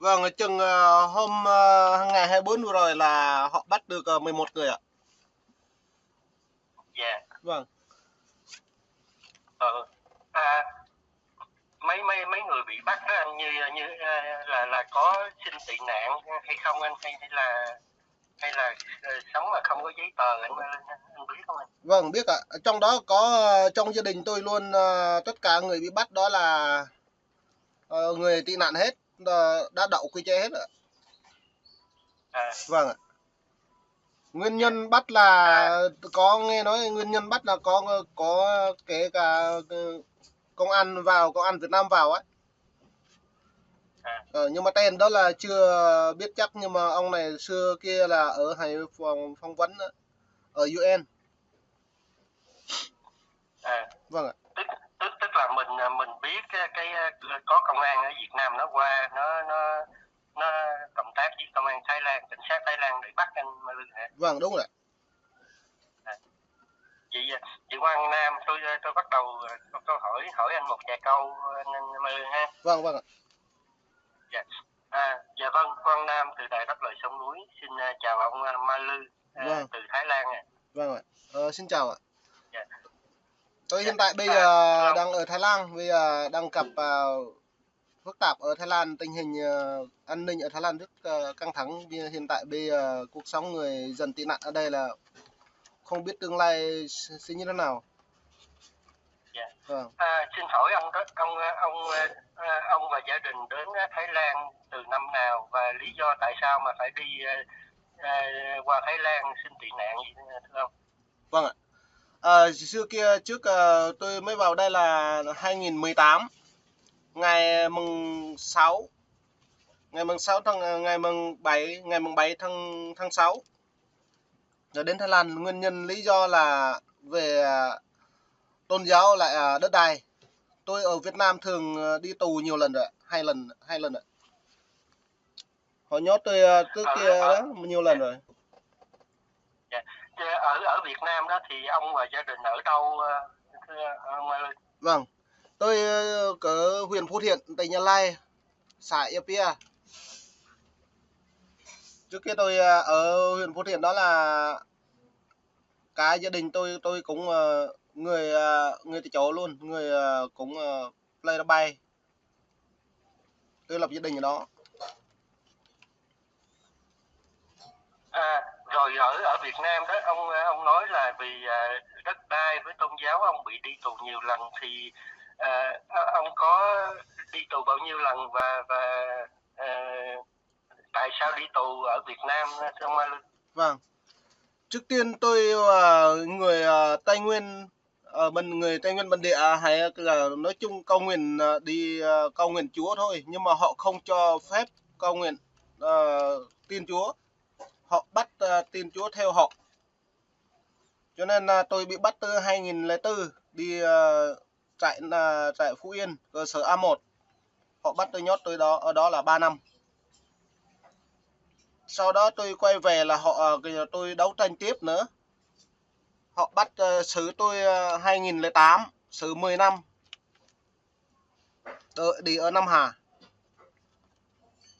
Vâng, chừng hôm ngày 24 vừa rồi là họ bắt được 11 người ạ. Dạ. Vâng. À, mấy người bị bắt đó anh, như là có xin tị nạn hay không anh, hay là sống mà không có giấy tờ anh biết không anh? Vâng, biết ạ. Trong đó có trong gia đình tôi luôn, tất cả người bị bắt đó là người tị nạn hết, đã đậu quy chế hết ạ. Vâng ạ. Nguyên Dạ. nhân bắt là có nghe nói nguyên nhân bắt là có kể cả công an Việt Nam vào ấy. Nhưng mà tên đó là chưa biết chắc, nhưng mà ông này xưa kia là ở Hải phòng phỏng vấn ở UN. Vâng ạ. Tức là mình biết cái có công an ở Việt Nam nó qua nó cộng tác với công an Thái Lan, cảnh sát Thái Lan để bắt anh Ma Lư hả? Vâng, đúng rồi. Vậy Quang Nam, tôi bắt đầu câu hỏi anh một vài câu anh Ma Lư ha. Vâng, vâng ạ. Dạ vâng, Quang Nam từ Đài Đất Lời Sông Núi xin chào ông Ma Lư Vâng. từ Thái Lan ạ. Vâng ạ. Xin chào ạ. Dạ. Tôi hiện tại bây Thưa giờ ông. đang ở Thái Lan, bây giờ đang gặp phức tạp ở Thái Lan, tình hình an ninh ở Thái Lan rất căng thẳng. Hiện tại bây giờ cuộc sống người dân tị nạn ở đây là không biết tương lai sẽ như thế nào. Dạ. Vâng. Xin hỏi ông và gia đình đến Thái Lan từ năm nào và lý do tại sao mà phải đi qua Thái Lan xin tị nạn gì thưa ông? Vâng ạ. Xưa kia trước tôi mới vào đây là 2018, ngày mùng 6 ngày mùng 7 tháng 6 rồi đến Thái Lan. Nguyên nhân lý do là về tôn giáo lại đất đai. Tôi ở Việt Nam thường đi tù nhiều lần rồi, hai lần ạ. Họ nhốt tôi trước kia đó nhiều lần rồi. Dạ. Ở Việt Nam đó thì ông và gia đình ở đâu thưa ông ơi? Vâng, tôi ở huyện Phú Thiện, tỉnh Gia Lai, xã Ia Pia. Trước kia tôi ở huyện Phú Thiện đó là cả gia đình tôi cũng người tại chỗ luôn, người cũng play đá bay. Tôi lập gia đình ở đó. Rồi ở Việt Nam đó ông nói là vì đất đai với tôn giáo ông bị đi tù nhiều lần, thì ông có đi tù bao nhiêu lần và tại sao đi tù ở Việt Nam thưa ông Lương? Vâng. Trước tiên tôi người Tây Nguyên, người Tây Nguyên bản địa, hay là nói chung cầu nguyện, đi cầu nguyện Chúa thôi, nhưng mà họ không cho phép cầu nguyện tin Chúa. Họ bắt tin Chúa theo họ. Cho nên tôi bị bắt từ 2004, đi trại Phú Yên, cơ sở A1. Họ bắt tôi nhốt tôi ở đó là 3 năm. Sau đó tôi quay về là tôi đấu tranh tiếp nữa. Họ bắt xử tôi 2008, xử 10 năm. Đi ở Nam Hà.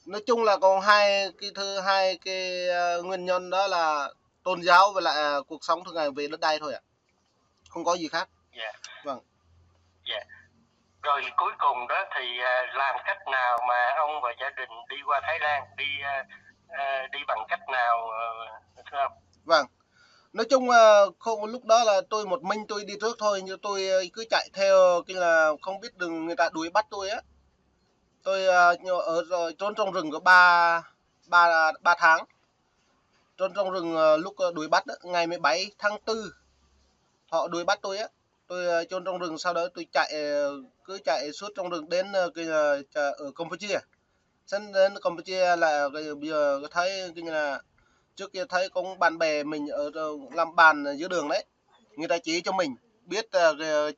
Nói chung là còn hai cái nguyên nhân đó là tôn giáo với lại cuộc sống thường ngày về đất đai thôi ạ. Không có gì khác. Dạ. Vâng. Dạ. Rồi cuối cùng đó thì làm cách nào mà ông và gia đình đi qua Thái Lan, đi bằng cách nào thưa ông? Vâng. Nói chung không, lúc đó là tôi một mình tôi đi trước thôi, nhưng tôi cứ chạy theo cái là không biết đường, người ta đuổi bắt tôi á. Tôi trốn trong rừng có 3 tháng. Trốn trong rừng lúc đuổi bắt á, ngày 17 tháng 4 họ đuổi bắt tôi á. Tôi trốn trong rừng, sau đó tôi cứ chạy suốt trong rừng đến ở Campuchia. Đến Campuchia là bây giờ thấy cái là trước kia thấy cũng bạn bè mình ở làm bàn dưới đường đấy, người ta chỉ cho mình biết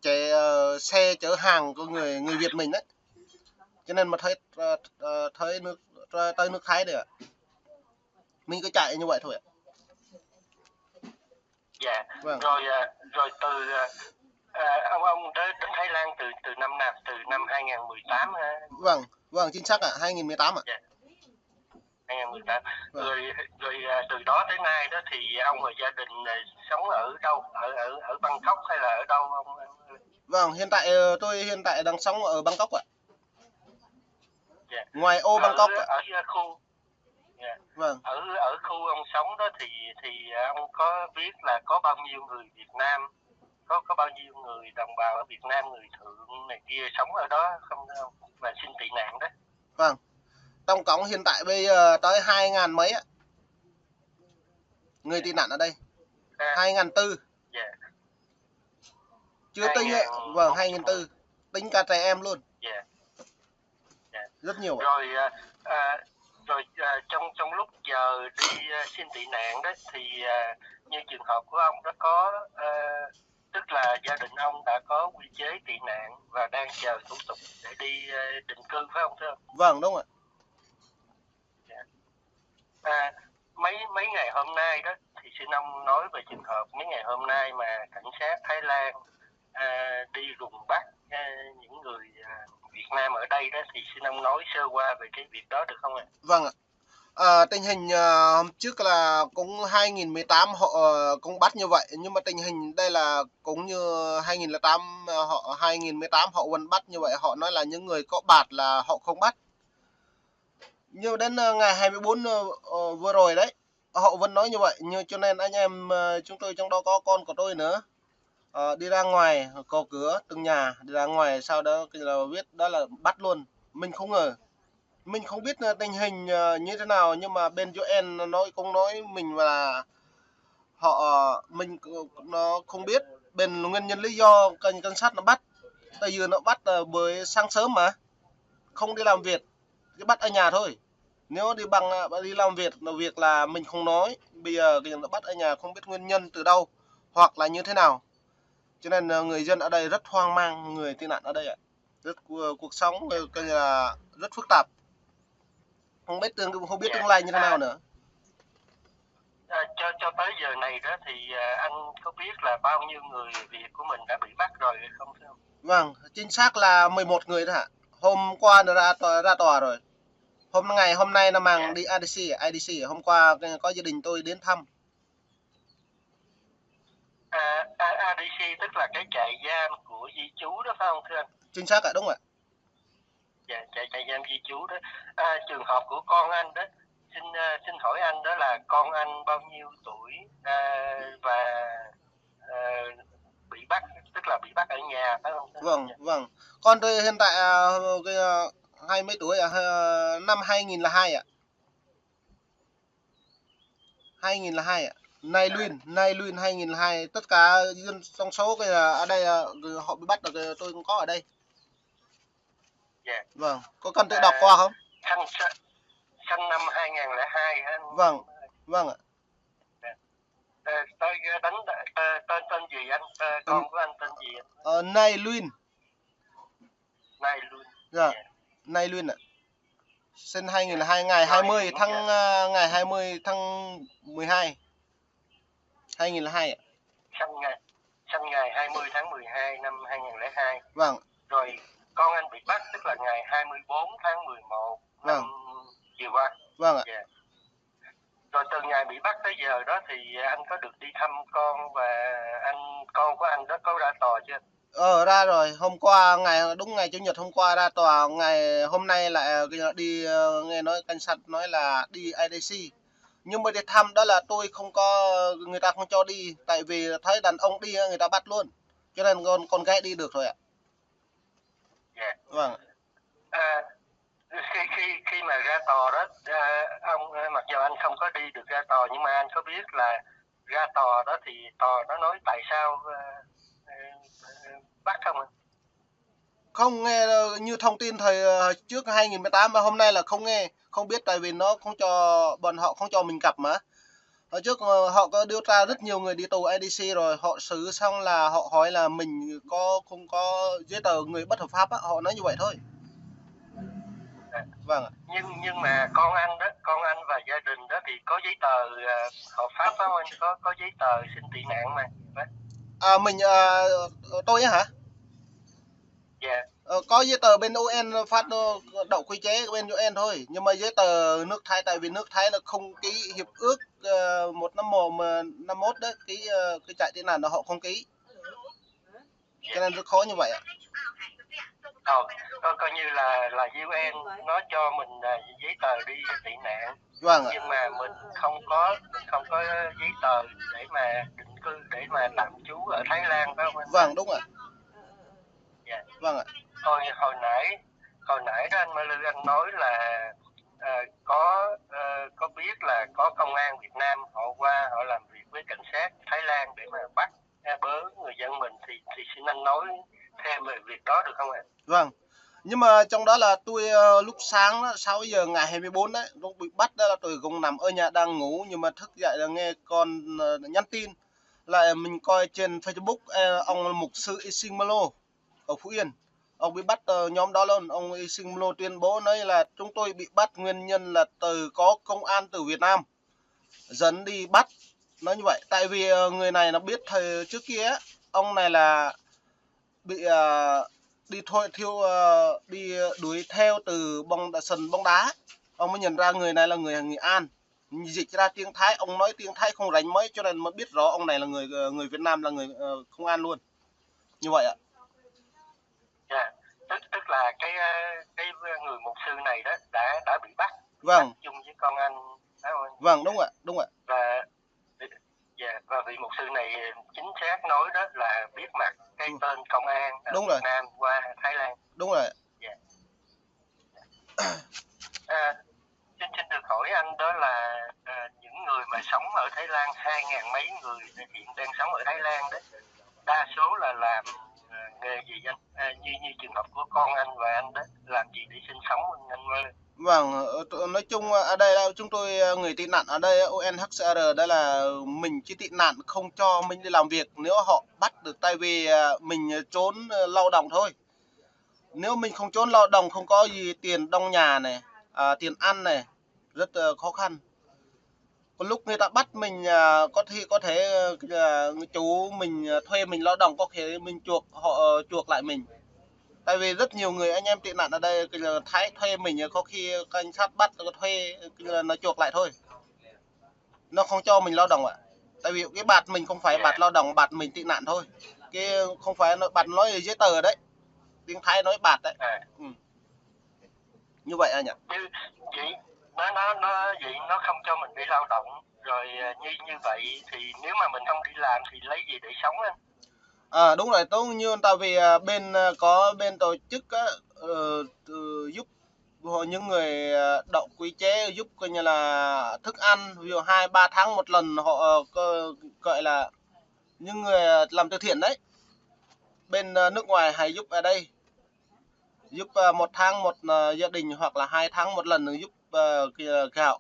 chạy xe chở hàng của người Việt mình đấy, cho nên mà thấy tới nước Thái được, mình cứ chạy như vậy thôi ạ. Dạ. Vâng. Rồi từ ông đến Thái Lan từ năm nào? Từ năm 2018 ha? Vâng, chính xác ạ, 2018 ạ. Dạ. 2018. Vâng. Rồi từ đó tới nay đó thì ông và gia đình sống ở đâu, ở Bangkok hay là ở đâu ông? Vâng, tôi hiện tại đang sống ở Bangkok ạ. Dạ. Ngoài ô ở Bangkok ạ. ở khu dạ. Vâng. ở khu ông sống đó thì ông có biết là có bao nhiêu người Việt Nam, có bao nhiêu người đồng bào ở Việt Nam, người Thượng này kia sống ở đó không, và xin tị nạn đó? Vâng. Tổng cộng hiện tại bây giờ tới 2.000 mấy ạ. Người tị nạn ở đây. 2.400. Dạ. Chưa tính ạ. Vâng, 2.400. Tính cả trẻ em luôn. Dạ. Dạ. Rất nhiều ạ. Rồi trong lúc chờ đi xin tị nạn đó thì như trường hợp của ông đó có tức là gia đình ông đã có quy chế tị nạn và đang chờ thủ tục để đi định cư phải không thưa ông? Vâng, đúng ạ. Mấy ngày hôm nay đó thì xin ông nói về trường hợp mấy ngày hôm nay mà cảnh sát Thái Lan đi rùng bắt những người Việt Nam ở đây đó, thì xin ông nói sơ qua về cái việc đó được không ạ? Vâng ạ. Tình hình hôm trước là cũng 2018 họ cũng bắt như vậy, nhưng mà tình hình đây là cũng như 2008 họ 2018 họ vẫn bắt như vậy, họ nói là những người có bạt là họ không bắt. Nhưng đến ngày 24 vừa rồi đấy, họ vẫn nói như vậy, nhưng cho nên anh em chúng tôi trong đó có con của tôi nữa. Đi ra ngoài gõ cửa từng nhà đi ra ngoài, sau đó là biết đó là bắt luôn. Mình không ngờ, mình không biết tình hình như thế nào, nhưng mà bên UN nói cũng nói mình là họ mình nó không biết bên nguyên nhân lý do cảnh sát nó bắt. Tại vì nó bắt bởi sáng sớm mà không đi làm việc, cứ bắt ở nhà thôi. Nếu đi làm việc là mình không nói. Bây giờ nó bắt ở nhà không biết nguyên nhân từ đâu hoặc là như thế nào, cho nên người dân ở đây rất hoang mang, người tị nạn ở đây ạ. Cuộc sống coi như là rất phức tạp, không biết tương lai như thế nào nữa. Cho tới giờ này đó thì anh có biết là bao nhiêu người Việt của mình đã bị bắt rồi hay không thưa ông? Vâng, chính xác là 11 người đó ạ. Hôm qua đã ra tòa rồi. Hôm nay là mang đi IDC. Hôm qua có gia đình tôi đến thăm. IDC tức là cái trại giam của di trú đó phải không thưa anh? Chính xác ạ, đúng ạ. Dạ, trại giam di trú đó. Trường hợp của con anh đó, xin hỏi anh đó là con anh bao nhiêu tuổi và bị bắt, tức là bị bắt ở nhà phải không? Vâng. Con tôi hiện tại 20 mấy tuổi ạ, năm 2002 ạ. 2002 ạ. Nay Luyên 2002, tất cả dân trong số ở đây họ bị bắt được tôi cũng có ở đây. Dạ. Vâng, có cần tự đọc qua không? Sinh năm 2002 hả? Vâng ạ. Tên gì anh? Con của anh tên gì anh? Nay Luyên. Dạ. Yeah. Nay Luyên ạ. Sinh 2002 ngày 20 tháng 12 2002 ạ. Sinh ngày 20 tháng 12 năm 2002. Vâng. Rồi con anh bị bắt tức là ngày 24 tháng 11 năm vừa qua. Vâng ạ. Yeah. Rồi từ ngày bị bắt tới giờ đó thì anh có được đi thăm con, và con của anh đó có ra tòa chưa? Ra rồi, hôm qua đúng ngày chủ nhật hôm qua ra tòa, ngày hôm nay lại đi nghe nói cảnh sát nói là đi IDC. Nhưng mà đi thăm đó là tôi không có, người ta không cho đi, tại vì thấy đàn ông đi người ta bắt luôn. Cho nên con gái đi được rồi ạ. Yeah. Vâng. Khi mà ra tòa đó, ông mặc dù anh không có đi được ra tòa, nhưng mà anh có biết là ra tòa đó thì tòa nó nói tại sao bắt không ạ? Không nghe như thông tin thời trước 2018 mà hôm nay là không nghe, không biết, tại vì nó không cho bọn họ không cho mình gặp mà. Hồi trước họ có điều tra rất nhiều người đi tù IDC rồi, họ xử xong là họ hỏi là mình không có giấy tờ người bất hợp pháp á, họ nói như vậy thôi. Vâng ạ. Nhưng mà con anh và gia đình đó thì có giấy tờ hợp pháp không anh? Có giấy tờ xin tị nạn mà. Tôi á hả? Dạ. Có giấy tờ bên UN phát đậu quy chế bên UN thôi, nhưng mà giấy tờ nước Thái, tại vì nước Thái là không ký hiệp ước 151 đấy, cái chạy tị nạn là họ không ký, cho nên rất khó như vậy ạ. Coi như là UN nó cho mình giấy tờ đi tị nạn, Vâng ạ. nhưng mà mình không có giấy tờ để mà định cư, để mà tạm trú ở Thái Lan, phải không anh? Vâng, đúng ạ. Dạ. Vâng ạ. Hồi nãy đó anh Mã Lư, anh nói là có biết là có công an Việt Nam họ qua họ làm việc với cảnh sát Thái Lan để mà bắt bớ người dân mình, thì xin anh nói thêm về việc đó được không ạ? Vâng. Nhưng mà trong đó là tôi lúc sáng đó, 6 giờ ngày 24 đấy, lúc bị bắt đó là tôi cũng nằm ở nhà đang ngủ, nhưng mà thức dậy là nghe con nhắn tin. Lại mình coi trên Facebook ông mục sư Isinmalo ở Phú Yên. Ông bị bắt nhóm đó luôn, ông Isinmalo tuyên bố nói là chúng tôi bị bắt nguyên nhân là có công an từ Việt Nam dẫn đi bắt. Nói như vậy, tại vì người này nó biết thời trước kia ông này là bị đi đuổi theo từ sân bóng đá, ông mới nhận ra người này là người Nghệ An, dịch ra tiếng Thái, ông nói tiếng Thái không rành mấy cho nên mới biết rõ ông này là người Việt Nam, là người công an luôn, như vậy ạ. Yeah. Tức là cái người mục sư này đó đã bị bắt. Vâng. Bắt chung với con anh, phải không? Vâng, đúng ạ, đúng ạ. Và vị mục sư này chính xác nói đó là biết mặt cái tên công an ở đúng Việt rồi. Nam qua Thái Lan. Đúng rồi. Yeah. Xin được hỏi anh đó là những người mà sống ở Thái Lan, 2.000 mấy người hiện đang sống ở Thái Lan đó, đa số là làm nghề gì anh? Như trường hợp của con anh và anh đó, làm gì để sinh sống anh ơi? Vâng, nói chung ở đây là chúng tôi người tị nạn ở đây UNHCR đây là mình chỉ tị nạn không cho mình đi làm việc nếu họ bắt được, tại vì mình trốn lao động thôi. Nếu mình không trốn lao động không có gì tiền đông nhà này, tiền ăn này, rất khó khăn. Có lúc người ta bắt mình có thể chú mình thuê mình lao động, có thể mình họ chuộc lại mình. Tại vì rất nhiều người anh em tị nạn ở đây Thái thuê mình, có khi cảnh sát bắt thuê nó chuộc lại thôi, nó không cho mình lao động ạ. Tại vì cái bạt mình không phải bạt lao động, bạt mình tị nạn thôi, cái không phải bạt nói giấy tờ đấy, tiếng Thái nói bạt đấy. Như vậy anh ạ. Vậy vậy nó không cho mình đi lao động rồi, như vậy thì nếu mà mình không đi làm thì lấy gì để sống anh? Đúng rồi, tôi như tại vì bên tổ chức giúp những người đậu quy chế, giúp coi như là thức ăn, ví dụ 2-3 tháng một lần họ gọi là những người làm từ thiện đấy, bên nước ngoài hay giúp ở đây, giúp 1 tháng một gia đình hoặc là 2 tháng một lần giúp gạo.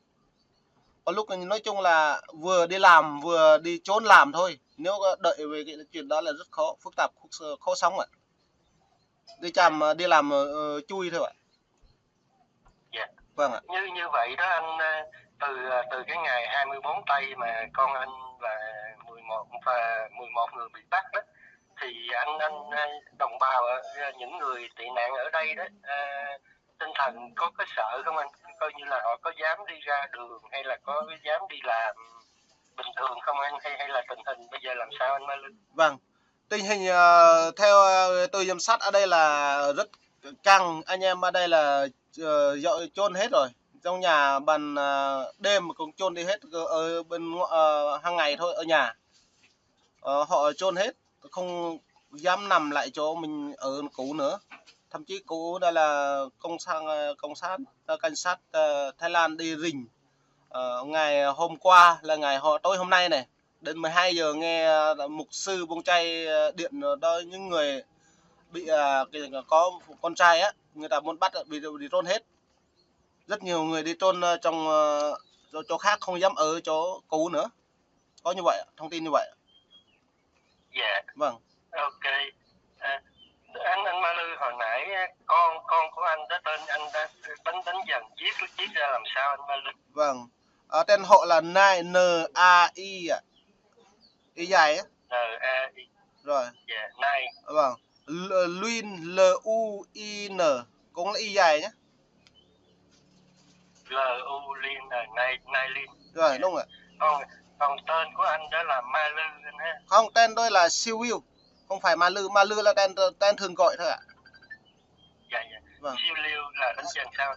Có lúc nói chung là vừa đi làm vừa đi trốn làm thôi, nếu đợi về cái chuyện đó là rất khó, phức tạp, khó sống ạ. Đi làm chui thôi ạ. Dạ. Vâng ạ. Như vậy đó anh, từ cái ngày 24 tây mà con anh và 11 người bị bắt đó, thì anh đồng bào những người tị nạn ở đây đó, tinh thần có sợ không anh? Coi như là họ có dám đi ra đường hay là có dám đi làm bình thường không anh, hay là tình hình bây giờ làm sao anh Mai Linh? Vâng, tình hình theo tôi giám sát ở đây là rất căng, anh em ở đây là chôn hết rồi, trong nhà bàn đêm cũng chôn đi hết, ở bên hàng ngày thôi ở nhà họ chôn hết, không dám nằm lại chỗ mình ở cũ nữa. Thậm chí cũ đây là cảnh sát Thái Lan đi rình ngày hôm qua, là tối hôm nay này, đến 12 giờ nghe mục sư Bông Chay điện đó, những người bị có con trai á, người ta muốn bắt bị trôn hết. Rất nhiều người đi trôn trong chỗ khác, không dám ở chỗ cũ nữa. Có như vậy, thông tin như vậy. Dạ. Vâng. Ok. Anh Ma Lư, hồi nãy con của anh đó tên anh đã đánh dần viết ra làm sao anh Ma Lư? Vâng. Tên họ là Nai, N-A-I ạ. Y dài á. N-A-I. Rồi. Dạ, Nai. Vâng. Luin, L-U-I-N, cũng là y dài nhé. L-U-Lin, Nai Lin. Rồi, đúng rồi. Còn tên của anh đó là Ma Lư anh ha. Không, tên tôi là Siêu Will, không phải Ma Lư là tên thường gọi thôi ạ. Dạ. Vâng. Siêu Liêu là đánh dần sao?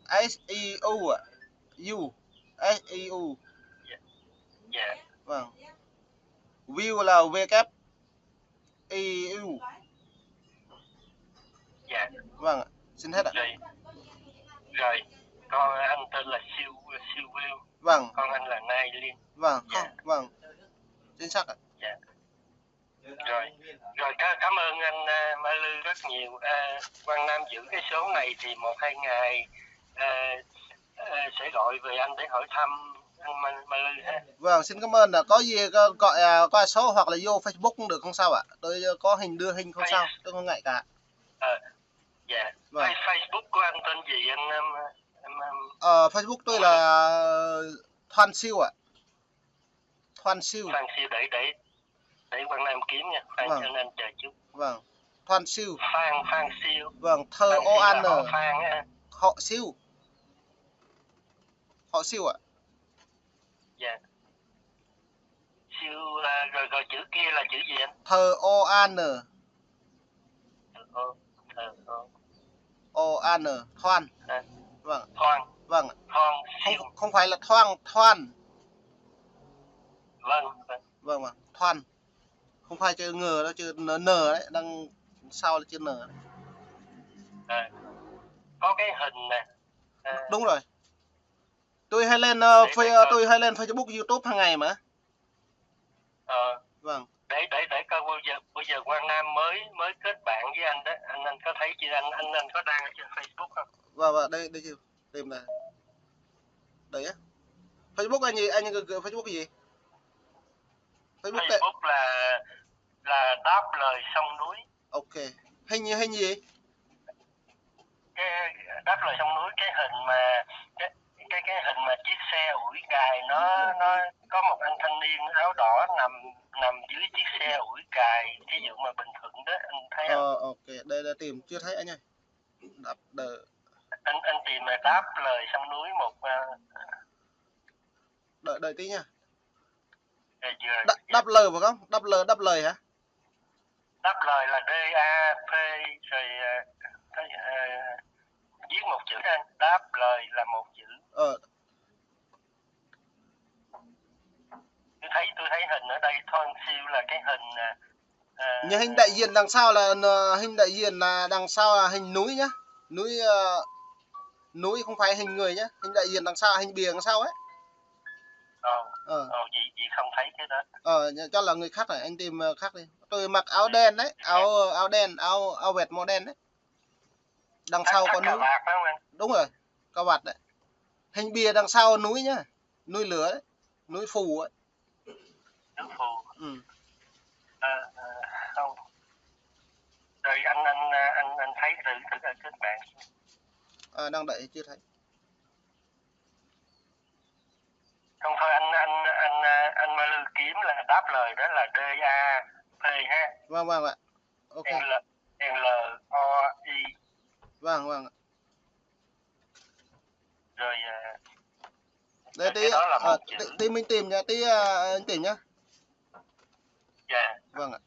S-E-U ạ. U, S-E-U. Dạ. Vâng. Will là W-E-U. Dạ. Vâng ạ, xin hết ạ. Rồi, con anh tên là Siêu Will. Vâng. Con anh là Nai Lin. Vâng, dạ. không, vâng, chính xác ạ. Dạ. Rồi cảm ơn anh Ma Lư rất nhiều. Quang Nam giữ cái số này thì 1-2 ngày sẽ gọi về anh để hỏi thăm anh Ma Lư ha. Vâng, xin cảm ơn ạ. Có gì gọi qua số hoặc là vô Facebook cũng được, không sao ạ. Tôi có hình đưa hình không sao, tôi không ngại cả. Dạ. Vâng. Facebook của anh tên gì anh? Facebook tôi là Thoan Siêu ạ. Thoan Siêu để Quang Nam kiếm nha. Vâng. Anh chờ chút. Vâng. Thoan Siêu. Phan Siêu. Vâng, thơ O-An. Phan á. Họ Siêu. Họ Siêu ạ. Dạ. Siêu rồi chữ kia là chữ gì anh? Thơ O-An. O-An, Thoan. Vâng. Thoan. Vâng. Thoan Siêu. Không phải là Thoan. Vâng. Thoan. Không phải chữ ngờ đó, chữ n đấy, đằng sau là chữ n đấy. Có cái hình nè. Đúng rồi. Tôi hay lên Facebook, YouTube hàng ngày mà. Vâng. Để coi bây giờ Quang Nam mới kết bạn với anh đó. Anh có thấy chưa anh có đăng ở trên Facebook không? Vâng, đây chưa? Tìm là. Đấy á. Facebook anh Facebook cái gì? Facebook là đáp lời sông núi. Ok. Hình gì? Cái đáp lời sông núi, cái hình mà cái hình mà chiếc xe ủi cài, nó có một anh thanh niên áo đỏ nằm dưới chiếc xe ủi cài, ví dụ mà Bình Thuận đó, anh thấy không? Ok, đây tìm chưa thấy anh ơi. Anh tìm là đáp lời sông núi một. Đợi tí nha. Đáp lời phải không? Đáp lời hả? Đáp lời là DAP rồi viết một chữ đó anh. Đáp lời là một chữ. Tôi thấy hình ở đây, Thoan Siêu là cái hình như hình đại diện đằng sau là hình núi nhá. Núi không phải hình người nhá. Hình đại diện đằng sau, hình bìa đằng sau ấy. Chị không thấy cái đó. Cho là người khác này, anh tìm khác đi. Tôi mặc áo đen đấy, áo đen, áo vest màu đen đấy. Đằng sau có núi. Đúng rồi, cà vạt đấy. Hình bìa đằng sau núi nhá. Núi lửa đấy, núi phù ấy. Núi phù. Không. Rồi anh thấy thử kết bạn. Đang đợi chưa thấy. Không thôi anh Ma Lư kiếm là đáp lời đó là DAP ha. Vâng ạ. Ok. LOI. Vâng. Rồi đây tí mình tìm nha, anh tìm nhá. Dạ. Vâng ạ.